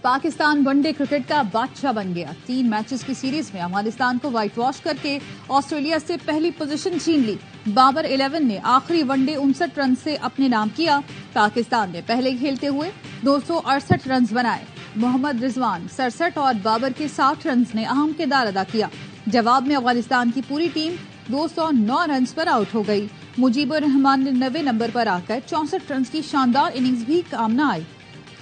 Pakistan one day cricket का बादशाह बन गया। 3 मैचेस की सीरीज में अफगानिस्तान को व्हाइट वॉश करके ऑस्ट्रेलिया से पहली पोजीशन छीन ली। बाबर 11 ने आखिरी वनडे 59 रन से अपने नाम किया। पाकिस्तान ने पहले खेलते हुए 268 रन बनाए। मोहम्मद रिजवान 67 और बाबर के 60 रन ने अहम किरदार अदा किया। जवाब में अफगानिस्तान की पूरी टीम 209 रन पर आउट हो गई। मुजीबुर रहमान ने 90 नंबर पर आकर 64 रन की शानदार इनिंग्स भी काम न आई।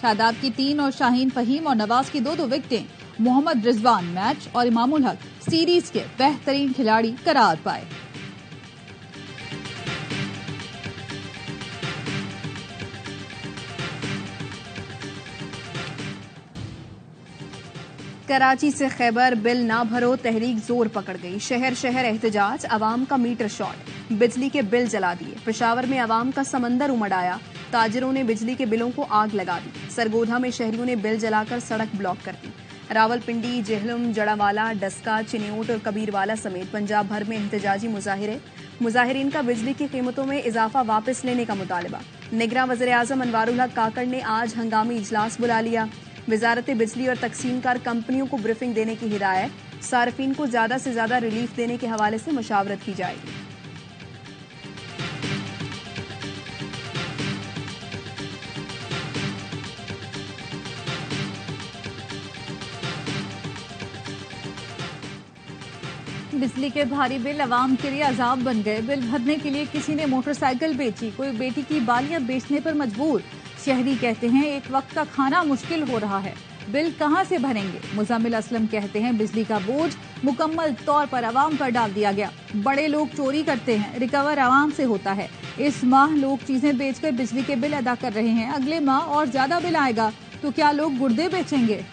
शादाब की 3 और शाहीन फहीम और नवाज की 2 विकेटें। मोहम्मद रिजवान मैच और इमामुल हक सीरीज के बेहतरीन खिलाड़ी करार पाए। कराची से खैबर बिल ना भरो तहरीक जोर पकड़ गई। शहर शहर एहतजाज, अवाम का मीटर शॉर्ट, बिजली के बिल जला दिए। पेशावर में अवाम का समंदर उमड़ आया। ताजिरों ने बिजली के बिलों को आग लगा दी। सरगोधा में शहरियों ने बिल जलाकर सड़क ब्लॉक कर दी। रावलपिंडी, जेहलम, जड़ावाला, डस्का, चिन्योट और कबीरवाला समेत पंजाब भर में एहतजाजी मुजाहिरे। मुजाहिरीन का बिजली की कीमतों में इजाफा वापस लेने का मुतालबा। निगरां वज़ीर आज़म अनवारुल हक काकड़ ने आज हंगामी इजलास बुला लिया। वजारत बिजली और तकसीमकार कंपनियों को ब्रीफिंग देने की हिदायत। सार्फिन को ज्यादा से ज्यादा रिलीफ देने के हवाले से मशावरत की जाएगी। बिजली के भारी बिल अवाम के लिए अजाब बन गए। बिल भरने के लिए किसी ने मोटरसाइकिल बेची, कोई बेटी की बालियां बेचने पर मजबूर। शहरी कहते हैं एक वक्त का खाना मुश्किल हो रहा है, बिल कहां से भरेंगे। मुजम्मिल असलम कहते हैं बिजली का बोझ मुकम्मल तौर पर अवाम पर डाल दिया गया। बड़े लोग चोरी करते हैं, रिकवर अवाम से होता है। इस माह लोग चीजें बेचकर बिजली के बिल अदा कर रहे हैं। अगले माह और ज्यादा बिल आएगा तो क्या लोग गुर्दे बेचेंगे।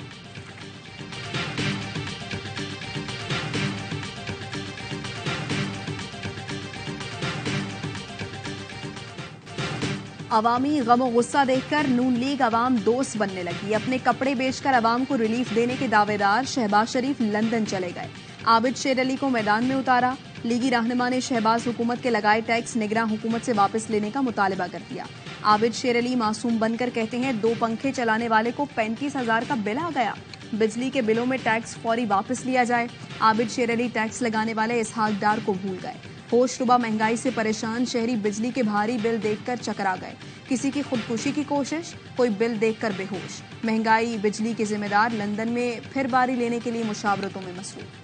अवामी गमो गुस्सा देखकर नून लीग अवाम दोस्त बनने लगी। अपने कपड़े बेचकर अवाम को रिलीफ देने के दावेदार शहबाज शरीफ लंदन चले गए। आबिद शेर अली को मैदान में उतारा। लीगी रहनुमा ने शहबाज हुकूमत के लगाए टैक्स निगरान हुकूमत से वापस लेने का मुतालबा कर दिया। आबिद शेर अली मासूम बनकर कहते हैं 2 पंखे चलाने वाले को 35,000 का बिल आ गया। बिजली के बिलों में टैक्स फौरी वापस लिया जाए। आबिद शेर अली टैक्स लगाने वाले इसहाक डार को भूल गए। होशरुबा महंगाई से परेशान शहरी बिजली के भारी बिल देखकर चकरा गए। किसी की खुदकुशी की कोशिश, कोई बिल देखकर बेहोश। महंगाई बिजली के जिम्मेदार लंदन में फिर बारी लेने के लिए मुशावरतों में मसरूफ।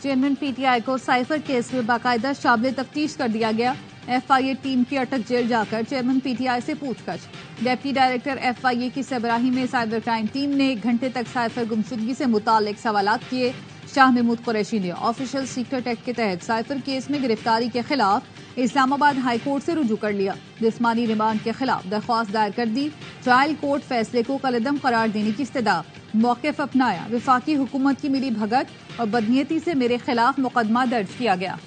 चेयरमैन पीटीआई को साइफर केस में बाकायदा शामिल तफ्तीश कर दिया गया। एफआईए टीम की अटक जेल जाकर चेयरमैन पीटीआई से पूछताछ। डेप्टी डायरेक्टर एफआईए की सरबराही में साइबर क्राइम टीम ने 1 घंटे तक साइफर गुमशुदगी से मुताल्लिक सवालात किए। शाह महमूद कुरैशी ने ऑफिशियल सीक्रेट एक्ट के तहत साइफर केस में गिरफ्तारी के खिलाफ इस्लामाबाद हाई कोर्ट से रुजू कर लिया। जिस्मानी रिमांड के खिलाफ दरख्वास्त दायर कर दी। ट्रायल कोर्ट फैसले को कलअदम करार देने की इस्तदा। मौक़िफ़ अपनाया, विफाकी हुकूमत की मिली भगत और बदनीयती से मेरे खिलाफ मुकदमा दर्ज किया गया।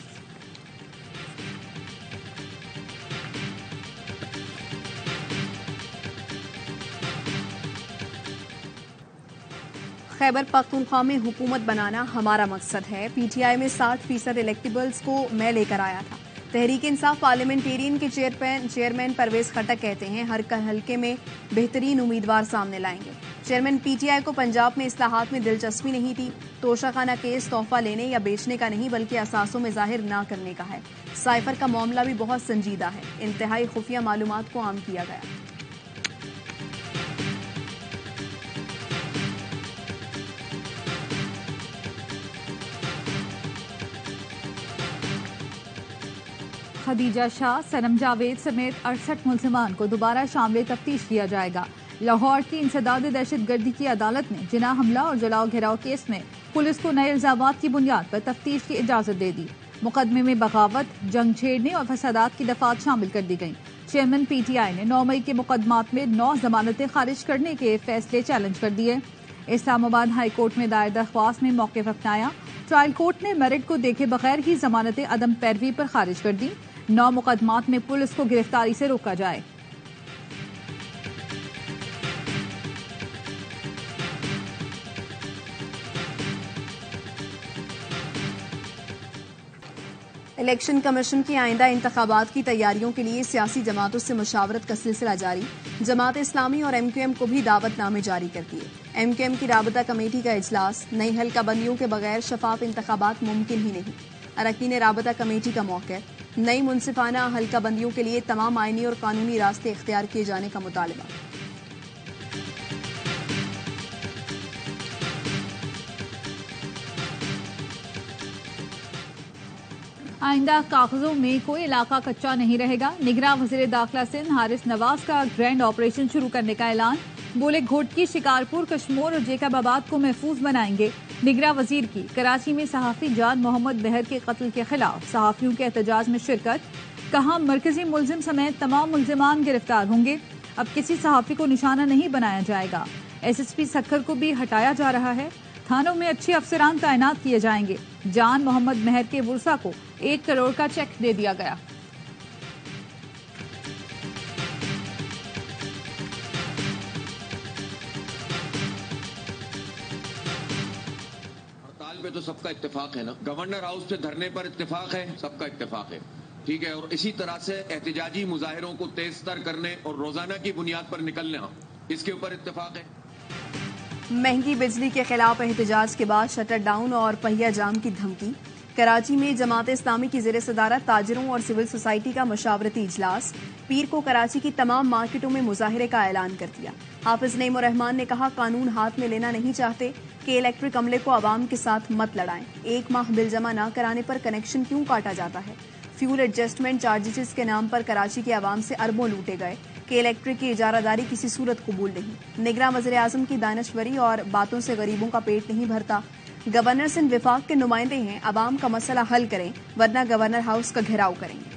खैबर पख्तूनख्वा में हुकूमत बनाना हमारा मकसद है। पीटीआई में 60% इलेक्टेबल्स को मैं लेकर आया था। तहरीक इंसाफ पार्लियामेंटेरियन के चेयरमैन परवेज खटक कहते हैं हर हल्के में बेहतरीन उम्मीदवार सामने लाएंगे। चेयरमैन पीटीआई को पंजाब में इस्लाहात में दिलचस्पी नहीं थी। तोशाखाना केस तोहफा लेने या बेचने का नहीं बल्कि असासों में जाहिर ना करने का है। साइफर का मामला भी बहुत संजीदा है। इंतहाई खुफिया मालूमात को आम किया गया। खदीजा शाह, सनम जावेद समेत 68 मुल्जिमान को दोबारा शामिल तफ्तीश किया जाएगा। लाहौर की इंसदाद दहशतगर्दी की अदालत ने जिना हमला और जलाओ घिराव केस में पुलिस को नए इल्जामात की बुनियाद पर तफ्तीश की इजाजत दे दी। मुकदमे में बगावत, जंग छेड़ने और फसादात की दफात शामिल कर दी गई। चेयरमैन पीटीआई ने 9 मई के मुकदमात में 9 जमानतें खारिज करने के फैसले चैलेंज कर दिए। इस्लामाबाद हाई कोर्ट में दायर दरख्वास्त में मौक़िफ़ अपनाया। ट्रायल कोर्ट ने मेरिट को देखे बगैर ही जमानतें अदम पैरवी पर खारिज कर दी। 9 मुकदमात में पुलिस को गिरफ्तारी से रोका जाए। इलेक्शन कमीशन की आइंदा इंतखाबात की तैयारियों के लिए सियासी जमातों से मुशावरत का सिलसिला जारी। जमात इस्लामी और MQM को भी दावतनामे जारी कर दिए। MQM की राबता कमेटी का इजलास, नई हल्काबंदियों के बगैर शफाफ इंतखाबात मुमकिन ही नहीं। अरकान राबता कमेटी का मौक़िफ़, नई मुनसिफाना हल्काबंदियों के लिए तमाम आईनी और कानूनी रास्ते इख्तियार किए जाने का मुतालबा। आइंदा कागजों में कोई इलाका कच्चा नहीं रहेगा। निगरां वज़ीर दाखिला सिंध हारिस नवाज का ग्रैंड ऑपरेशन शुरू करने का ऐलान। बोले घोटकी, शिकारपुर, कश्मोर और जेकबाबाद को महफूज बनाएंगे। निगरां वजीर की कराची में सहाफ़ी जान मोहम्मद महर के कत्ल के खिलाफ सहाफ़ियों के एहतजाज में शिरकत। कहा मरकजी मुलजिम समेत तमाम मुलजिमान गिरफ्तार होंगे। अब किसी सहाफ़ी को निशाना नहीं बनाया जाएगा। SSP सक्खर को भी हटाया जा रहा है। थानों में अच्छे अफसरान तैनात किए जाएंगे। जान मोहम्मद महर के बुरसा को 1 करोड़ का चेक दे दिया गया। हड़ताल पे तो सबका इत्तेफाक है ना, गवर्नर हाउस पे धरने पर इत्तेफाक है, सबका इत्तेफाक है, ठीक है। और इसी तरह से एहतजाजी मुजाहिरों को तेज तर करने और रोजाना की बुनियाद पर निकलना, इसके ऊपर इत्तेफाक है। महंगी बिजली के खिलाफ एहतजाज के बाद शटर डाउन और पहिया जाम की धमकी। कराची में जमात इस्लामी की ज़ेर सदारत ताजिरों और सिविल सोसाइटी का मशावरती इजलास। पीर को कराची की तमाम मार्केटों में मुजाहरे का ऐलान कर दिया। हाफिज नईम रहमान ने कहा कानून हाथ में लेना नहीं चाहते कि इलेक्ट्रिक अमले को आवाम के साथ मत लड़ाएं। 1 माह बिल जमा न कराने पर कनेक्शन क्यों काटा जाता है। फ्यूल एडजस्टमेंट चार्जेस के नाम पर कराची के आवाम से अरबों लूटे गए कि इलेक्ट्रिक की इजारादारी किसी सूरत कबूल नहीं। निगरां वज़ीर आज़म की दानश्वरी और बातों से गरीबों का पेट नहीं भरता। गवर्नर सिंध विफाक के नुमाइंदे हैं, आवाम का मसला हल करें वरना गवर्नर हाउस का घेराव करेंगे।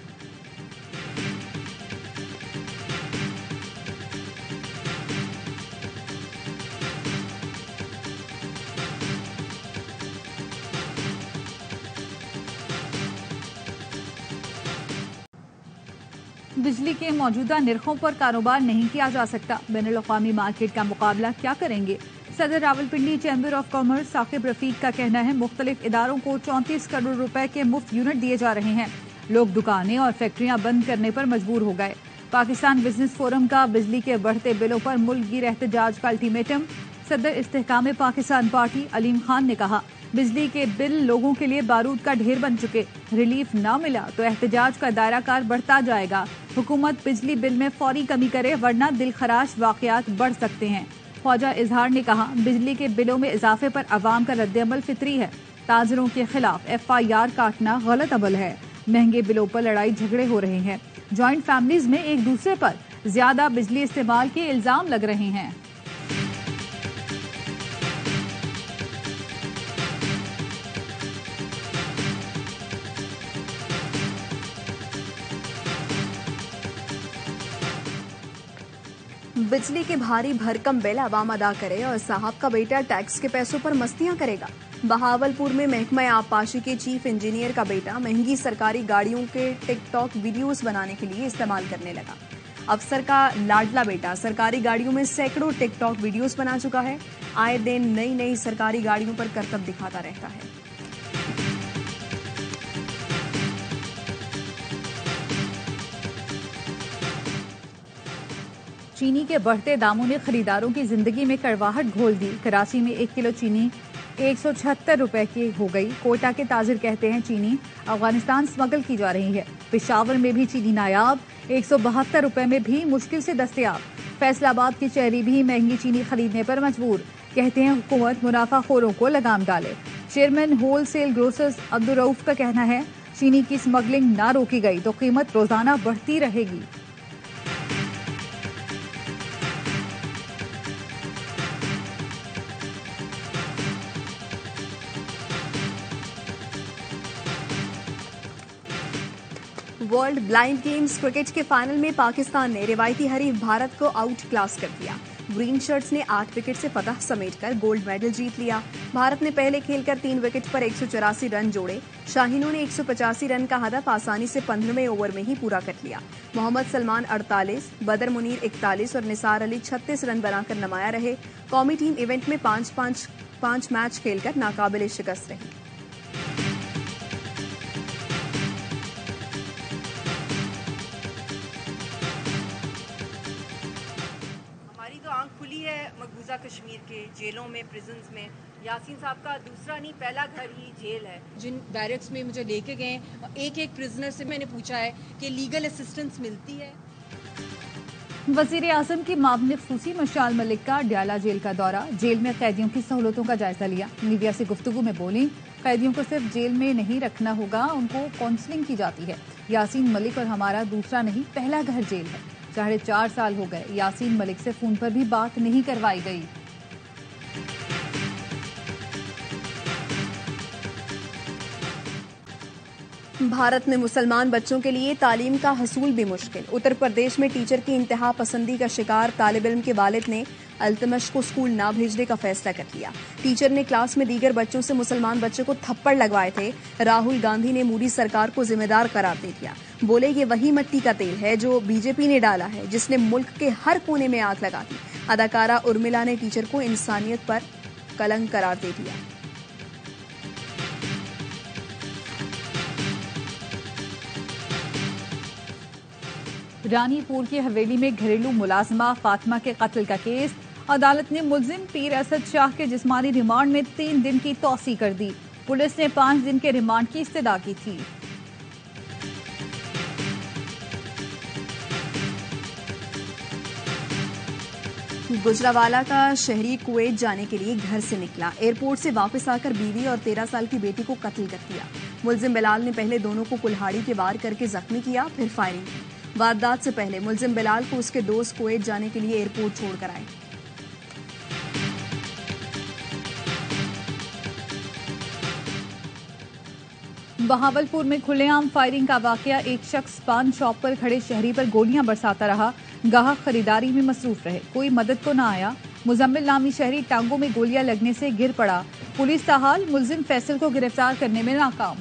बिजली के मौजूदा निर्खों पर कारोबार नहीं किया जा सकता। बैनुल अक़वामी मार्केट का मुकाबला क्या करेंगे। सदर Rawalpindi chamber of commerce Saqib Rafiq का कहना है मुख्तलिफ इदारों को 34 करोड़ रुपए के मुफ्त यूनिट दिए जा रहे हैं। लोग दुकानें और फैक्ट्रियां बंद करने पर मजबूर हो गए। पाकिस्तान बिजनेस फोरम का बिजली के बढ़ते बिलों पर मुल्क गिर एहतजाज का अल्टीमेटम। सदर इस्तेहकाम पाकिस्तान पार्टी अलीम खान ने कहा बिजली के बिल लोगों के लिए बारूद का ढेर बन चुके, रिलीफ न मिला तो एहतजाज का दायरा कार बढ़ता जाएगा। हुकूमत बिजली बिल में फौरी कमी करे वरना दिलखराश वाकयात बढ़ सकते हैं। ख्वाजा इजहार ने कहा बिजली के बिलों में इजाफे पर अवाम का रद्द-ए-अमल फितरी है। ताजरों के खिलाफ FIR काटना गलत अमल है। महंगे बिलों पर लड़ाई झगड़े हो रहे हैं। जॉइंट फैमिलीज में एक दूसरे पर ज्यादा बिजली इस्तेमाल के इल्जाम लग रहे हैं। बिजली के भारी भरकम बिल आवाम अदा करे और साहब का बेटा टैक्स के पैसों पर मस्तियां करेगा। बहावलपुर में महकमा आबपाशी के चीफ इंजीनियर का बेटा महंगी सरकारी गाड़ियों के टिकटॉक वीडियोस बनाने के लिए इस्तेमाल करने लगा। अफसर का लाडला बेटा सरकारी गाड़ियों में सैकड़ों टिकटॉक वीडियोस बना चुका है। आए दिन नई नई सरकारी गाड़ियों पर करतब दिखाता रहता है। चीनी के बढ़ते दामों ने खरीदारों की जिंदगी में कड़वाहट घोल दी। कराची में 1 किलो चीनी 176 रुपए की हो गई। कोयटा के ताजिर कहते हैं चीनी अफगानिस्तान स्मगल की जा रही है। पेशावर में भी चीनी नायाब 172 रुपए में भी मुश्किल से दस्तयाब। फैसलाबाद की शहरी भी महंगी चीनी खरीदने पर मजबूर। कहते हैं हुकूमत मुनाफाखोरों को लगाम डाले। Chairman wholesale grocers Abdul Rauf का कहना है चीनी की स्मगलिंग ना रोकी गई तो कीमत रोजाना बढ़ती रहेगी। वर्ल्ड ब्लाइंड गेम्स क्रिकेट के फाइनल में पाकिस्तान ने रिवायती हरीफ भारत को आउट क्लास कर दिया। ग्रीन शर्ट्स ने 8 विकेट से फतह समेटकर गोल्ड मेडल जीत लिया। भारत ने पहले खेलकर 3 विकेट पर 184 रन जोड़े। शाहीनों ने 185 रन का हदफ आसानी से 15वें ओवर में ही पूरा कर लिया। मोहम्मद सलमान 48, बदर मुनीर 41 और निसार अली 36 रन बनाकर नुमाया रहे। कौमी टीम इवेंट में 5 मैच खेलकर नाकाबिले शिकस्त रही। होली है मकबूजा कश्मीर के जेलों में, प्रिजन्स में। यासीन साहब का दूसरा नहीं पहला घर ही जेल है। जिन बैरक्स में मुझे लेके गए, एक एक प्रिजनर से मैंने पूछा है कि लीगल असिस्टेंस मिलती है। वजीर आजम की मामले खसूसी मशाल मलिक का डयाला जेल का दौरा, जेल में कैदियों की सहूलतों का जायजा लिया। मीडिया से गुफ्तगू में बोली, कैदियों को सिर्फ जेल में नहीं रखना होगा, उनको काउंसलिंग की जाती है। यासीन मलिक और हमारा दूसरा नहीं पहला घर जेल है। 4.5 साल हो गए, यासीन मलिक से फोन पर भी बात नहीं करवाई गई। भारत में मुसलमान बच्चों के लिए तालीम का हसूल भी मुश्किल। उत्तर प्रदेश में टीचर की इंतहा पसंदी का शिकार तालिब इल्म के वालिद ने अल्तमश को स्कूल ना भेजने का फैसला कर लिया। टीचर ने क्लास में दीगर बच्चों से मुसलमान बच्चे को थप्पड़ लगवाए थे। राहुल गांधी ने मोदी सरकार को जिम्मेदार करार दे दिया। बोले ये वही मिट्टी का तेल है जो बीजेपी ने डाला है, जिसने मुल्क के हर कोने में आग लगा दी। अदाकारा उर्मिला ने टीचर को इंसानियत पर कलंक करार दे दिया। रानीपुर की हवेली में घरेलू मुलाजमा फातिमा के कत्ल का केस, अदालत ने मुलजिम पीर असद शाह के जिस्मानी रिमांड में 3 दिन की तौसी कर दी। पुलिस ने 5 दिन के रिमांड की इस्तदा की थी। गुजरावाला का शहरी कुवैत जाने के लिए घर से निकला। एयरपोर्ट से वापस आकर बीवी और 13 साल की बेटी को कत्ल कर दिया। मुलजिम बिलाल ने पहले दोनों को कुल्हाड़ी के वार करके जख्मी किया, फिर फायरिंग की। वारदात से पहले मुलजिम बिलाल को उसके दोस्त कुवैत जाने के लिए एयरपोर्ट छोड़कर आए। बहावलपुर में खुलेआम फायरिंग का वाकया, एक शख्स पान शॉप पर खड़े शहरी पर गोलियां बरसाता रहा। गाहक खरीदारी में मसरूफ रहे, कोई मदद को न आया। मुजम्मिल नामी शहरी टांगों में गोलियां लगने से गिर पड़ा। पुलिस ताहाल मुलजिम फैसल को गिरफ्तार करने में नाकाम।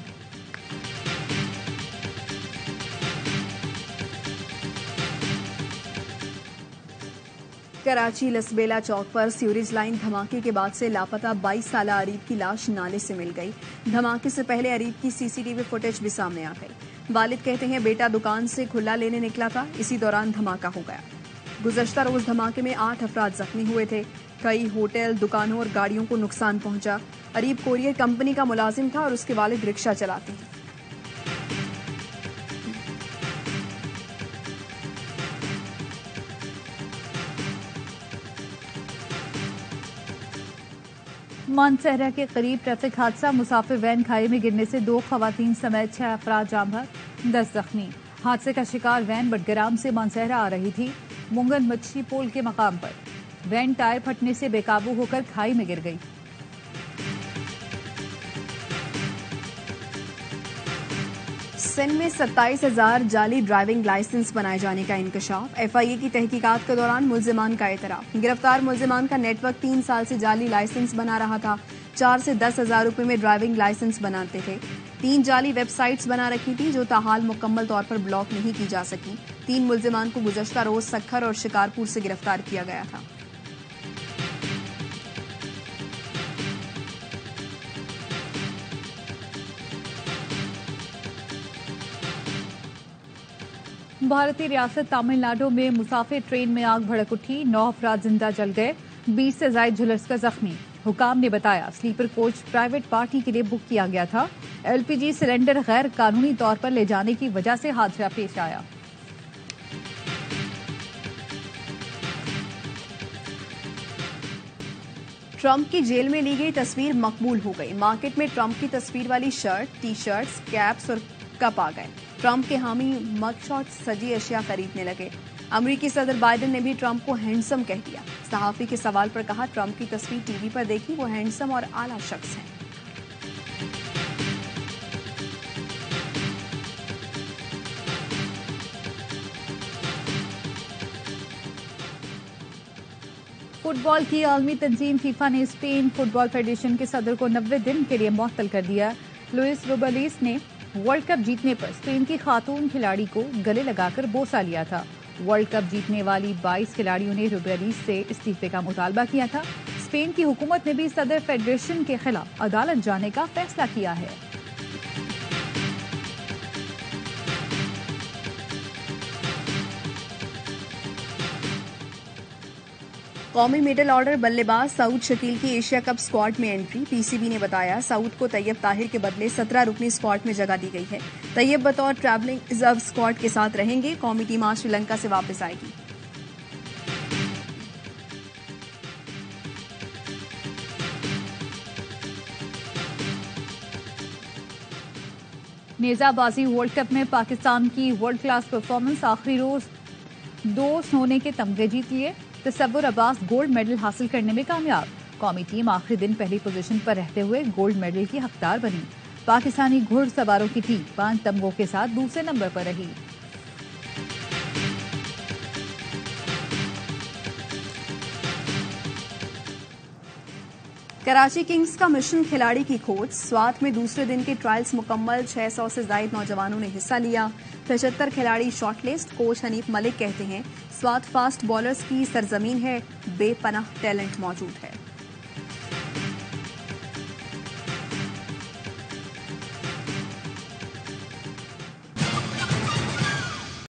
कराची लसबेला चौक पर सीवरेज लाइन धमाके के बाद से लापता 22 साला अरीब की लाश नाले से मिल गई। धमाके से पहले अरीब की सीसीटीवी फुटेज भी सामने आ गई। वालिद कहते हैं बेटा दुकान से खुला लेने निकला था, इसी दौरान धमाका हो गया। गुज़श्ता रोज धमाके में 8 अफराद जख्मी हुए थे। कई होटल, दुकानों और गाड़ियों को नुकसान पहुंचा। अरीब कोरियर कंपनी का मुलाजिम था और उसके वालिद रिक्शा चलाते हैं। मानसहरा के करीब ट्रैफिक हादसा, मुसाफिर वैन खाई में गिरने से 2 खवातीन समेत 6 अफराद जाम बहक, 10 जख्मी। हादसे का शिकार वैन बटग्राम से मानसहरा आ रही थी। मुंगन मच्छी पोल के मकाम पर वैन टायर फटने से बेकाबू होकर खाई में गिर गई। सिंध में 27,000 जाली ड्राइविंग लाइसेंस बनाए जाने का इंकशाफ। एफआईए की तहकीकात के दौरान मुलजिमान का एतराफ। गिरफ्तार मुलजिमान का नेटवर्क 3 साल से जाली लाइसेंस बना रहा था। 4 से 10 हजार रुपए में ड्राइविंग लाइसेंस बनाते थे। 3 जाली वेबसाइट्स बना रखी थी जो ताहाल मुकम्मल तौर पर ब्लॉक नहीं की जा सकी। 3 मुलजिमान को गुज़श्ता रोज सक्खर और शिकारपुर से गिरफ्तार किया गया था। भारतीय रियासत तमिलनाडु में मुसाफिर ट्रेन में आग भड़क उठी, 9 अफराद जिंदा जल गए, 20 से ज्यादा झुलसकर जख्मी। हुकाम ने बताया स्लीपर कोच प्राइवेट पार्टी के लिए बुक किया गया था। एलपीजी सिलेंडर गैर कानूनी तौर पर ले जाने की वजह से हादसा पेश आया। ट्रंप की जेल में ली गई तस्वीर मकबूल हो गई। मार्केट में ट्रंप की तस्वीर वाली शर्ट, टी शर्ट्स, कैप्स और कप आ गए। ट्रंप के हामी मग शॉट सजी अशिया खरीदने लगे। अमेरिकी सदर बाइडेन ने भी ट्रंप को हैंडसम कह दिया। सहाफी के सवाल पर कहा ट्रंप की तस्वीर टीवी पर देखी, वो हैंडसम और आला शख्स हैं। फुटबॉल की आलमी तंजीम फीफा ने स्पेन फुटबॉल फेडरेशन के सदर को 90 दिन के लिए मुअत्तल कर दिया। लुइस रुबियालिस ने वर्ल्ड कप जीतने पर स्पेन की खातून खिलाड़ी को गले लगाकर बोसा लिया था। वर्ल्ड कप जीतने वाली 22 खिलाड़ियों ने रुबियालिस से इस्तीफे का मुतालबा किया था। स्पेन की हुकूमत ने भी सदर फेडरेशन के खिलाफ अदालत जाने का फैसला किया है। कौमी मिडल ऑर्डर बल्लेबाज सऊद शकील की एशिया कप स्क्वाड में एंट्री। पीसीबी ने बताया सऊद को तैयब ताहिर के बदले 17 रुकनी स्क्वाड में जगह दी गई है। तैयब बतौर ट्रैवलिंग रिजर्व स्क्वाड के साथ रहेंगे। कौमी टीम आज श्रीलंका से वापस आएगी। नेजाबाजी वर्ल्ड कप में पाकिस्तान की वर्ल्ड क्लास परफॉर्मेंस। आखिरी रोज 2 सोने के तमगे जीत लिए। तसव्वुर अब्बास गोल्ड मेडल हासिल करने में कामयाब। कौमी टीम आखिरी दिन पहली पोजीशन पर रहते हुए गोल्ड मेडल की हकदार बनी। पाकिस्तानी घुड़सवारों की टीम 5 तमगों के साथ दूसरे नंबर पर रही। कराची किंग्स का मिशन खिलाड़ी की खोज। स्वात में दूसरे दिन के ट्रायल्स मुकम्मल। 600 से ज्यादा नौजवानों ने हिस्सा लिया। 75 खिलाड़ी शॉर्टलिस्ट। कोच हनीफ मलिक कहते हैं स्वात फास्ट बॉलर्स की सरजमीन है, बेपनाह टैलेंट मौजूद है।